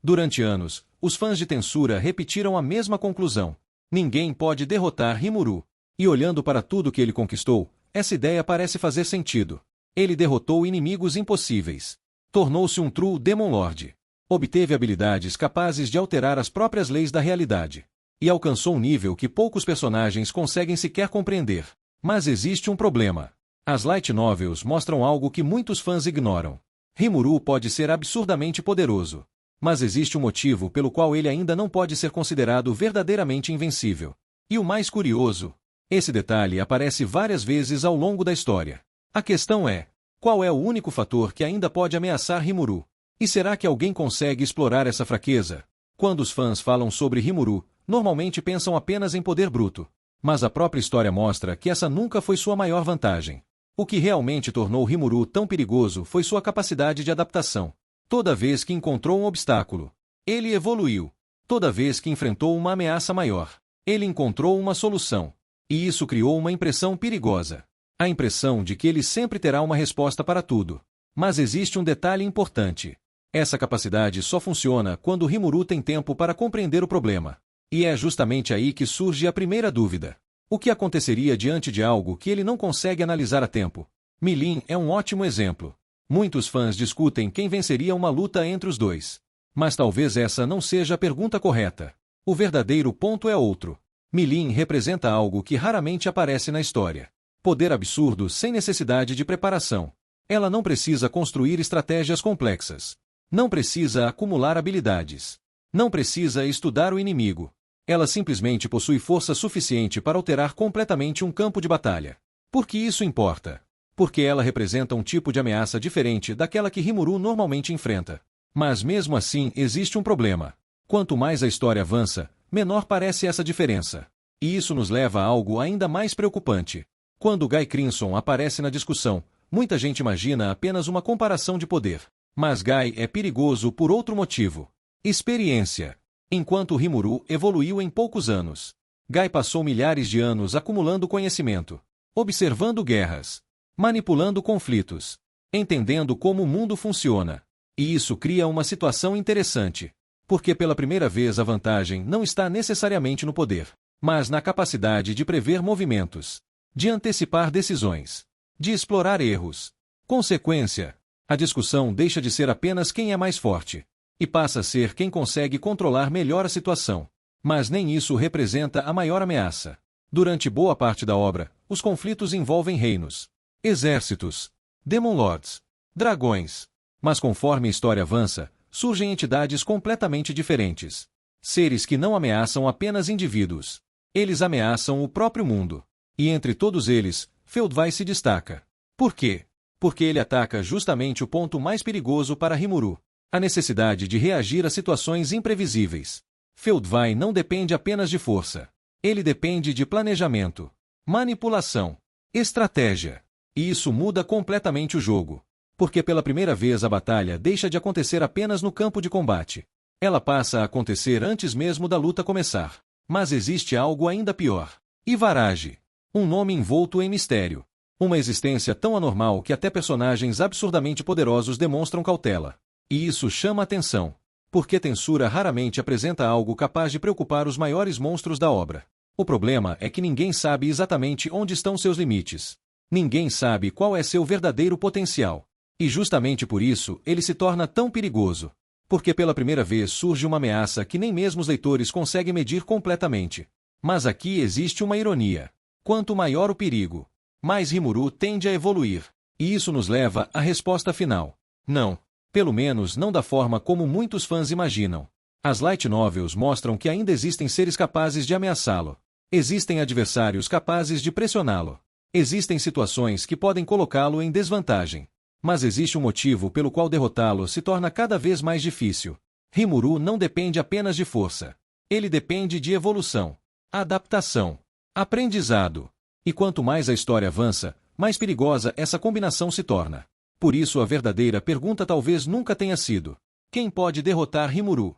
Durante anos, os fãs de Tensura repetiram a mesma conclusão. Ninguém pode derrotar Rimuru. E olhando para tudo que ele conquistou, essa ideia parece fazer sentido. Ele derrotou inimigos impossíveis. Tornou-se um True Demon Lord. Obteve habilidades capazes de alterar as próprias leis da realidade. E alcançou um nível que poucos personagens conseguem sequer compreender. Mas existe um problema. As light novels mostram algo que muitos fãs ignoram. Rimuru pode ser absurdamente poderoso. Mas existe um motivo pelo qual ele ainda não pode ser considerado verdadeiramente invencível. E o mais curioso, esse detalhe aparece várias vezes ao longo da história. A questão é, qual é o único fator que ainda pode ameaçar Rimuru? E será que alguém consegue explorar essa fraqueza? Quando os fãs falam sobre Rimuru, normalmente pensam apenas em poder bruto. Mas a própria história mostra que essa nunca foi sua maior vantagem. O que realmente tornou Rimuru tão perigoso foi sua capacidade de adaptação. Toda vez que encontrou um obstáculo, ele evoluiu. Toda vez que enfrentou uma ameaça maior, ele encontrou uma solução. E isso criou uma impressão perigosa. A impressão de que ele sempre terá uma resposta para tudo. Mas existe um detalhe importante. Essa capacidade só funciona quando Rimuru tem tempo para compreender o problema. E é justamente aí que surge a primeira dúvida. O que aconteceria diante de algo que ele não consegue analisar a tempo? Milin é um ótimo exemplo. Muitos fãs discutem quem venceria uma luta entre os dois. Mas talvez essa não seja a pergunta correta. O verdadeiro ponto é outro. Milin representa algo que raramente aparece na história. Poder absurdo sem necessidade de preparação. Ela não precisa construir estratégias complexas. Não precisa acumular habilidades. Não precisa estudar o inimigo. Ela simplesmente possui força suficiente para alterar completamente um campo de batalha. Por que isso importa? Porque ela representa um tipo de ameaça diferente daquela que Rimuru normalmente enfrenta. Mas mesmo assim existe um problema. Quanto mais a história avança, menor parece essa diferença. E isso nos leva a algo ainda mais preocupante. Quando Guy Crimson aparece na discussão, muita gente imagina apenas uma comparação de poder. Mas Guy é perigoso por outro motivo. Experiência. Enquanto Rimuru evoluiu em poucos anos, Guy passou milhares de anos acumulando conhecimento, observando guerras, manipulando conflitos, entendendo como o mundo funciona. E isso cria uma situação interessante, porque pela primeira vez a vantagem não está necessariamente no poder, mas na capacidade de prever movimentos, de antecipar decisões, de explorar erros. Consequência, a discussão deixa de ser apenas quem é mais forte, e passa a ser quem consegue controlar melhor a situação. Mas nem isso representa a maior ameaça. Durante boa parte da obra, os conflitos envolvem reinos, exércitos, Demon Lords, dragões. Mas conforme a história avança, surgem entidades completamente diferentes. Seres que não ameaçam apenas indivíduos. Eles ameaçam o próprio mundo. E entre todos eles, Feldvai se destaca. Por quê? Porque ele ataca justamente o ponto mais perigoso para Rimuru. A necessidade de reagir a situações imprevisíveis. Feldvai não depende apenas de força. Ele depende de planejamento, manipulação, estratégia. E isso muda completamente o jogo. Porque pela primeira vez a batalha deixa de acontecer apenas no campo de combate. Ela passa a acontecer antes mesmo da luta começar. Mas existe algo ainda pior. Ivarage. Um nome envolto em mistério. Uma existência tão anormal que até personagens absurdamente poderosos demonstram cautela. E isso chama atenção, porque Tensura raramente apresenta algo capaz de preocupar os maiores monstros da obra. O problema é que ninguém sabe exatamente onde estão seus limites. Ninguém sabe qual é seu verdadeiro potencial. E justamente por isso ele se torna tão perigoso. Porque pela primeira vez surge uma ameaça que nem mesmo os leitores conseguem medir completamente. Mas aqui existe uma ironia. Quanto maior o perigo, mais Rimuru tende a evoluir. E isso nos leva à resposta final. Não. Pelo menos não da forma como muitos fãs imaginam. As light novels mostram que ainda existem seres capazes de ameaçá-lo. Existem adversários capazes de pressioná-lo. Existem situações que podem colocá-lo em desvantagem. Mas existe um motivo pelo qual derrotá-lo se torna cada vez mais difícil. Rimuru não depende apenas de força. Ele depende de evolução, adaptação, aprendizado. E quanto mais a história avança, mais perigosa essa combinação se torna. Por isso a verdadeira pergunta talvez nunca tenha sido: quem pode derrotar Rimuru?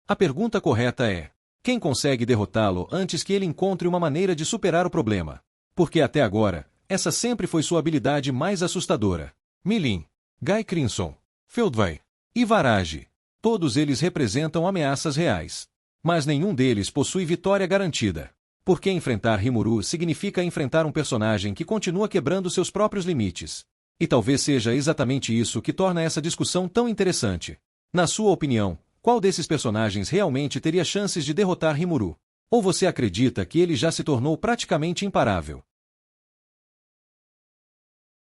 A pergunta correta é: quem consegue derrotá-lo antes que ele encontre uma maneira de superar o problema? Porque até agora, essa sempre foi sua habilidade mais assustadora. Milin, Guy Crimson, Feldvai, Ivarage. Todos eles representam ameaças reais. Mas nenhum deles possui vitória garantida. Porque enfrentar Rimuru significa enfrentar um personagem que continua quebrando seus próprios limites. E talvez seja exatamente isso que torna essa discussão tão interessante. Na sua opinião, qual desses personagens realmente teria chances de derrotar Rimuru? Ou você acredita que ele já se tornou praticamente imparável?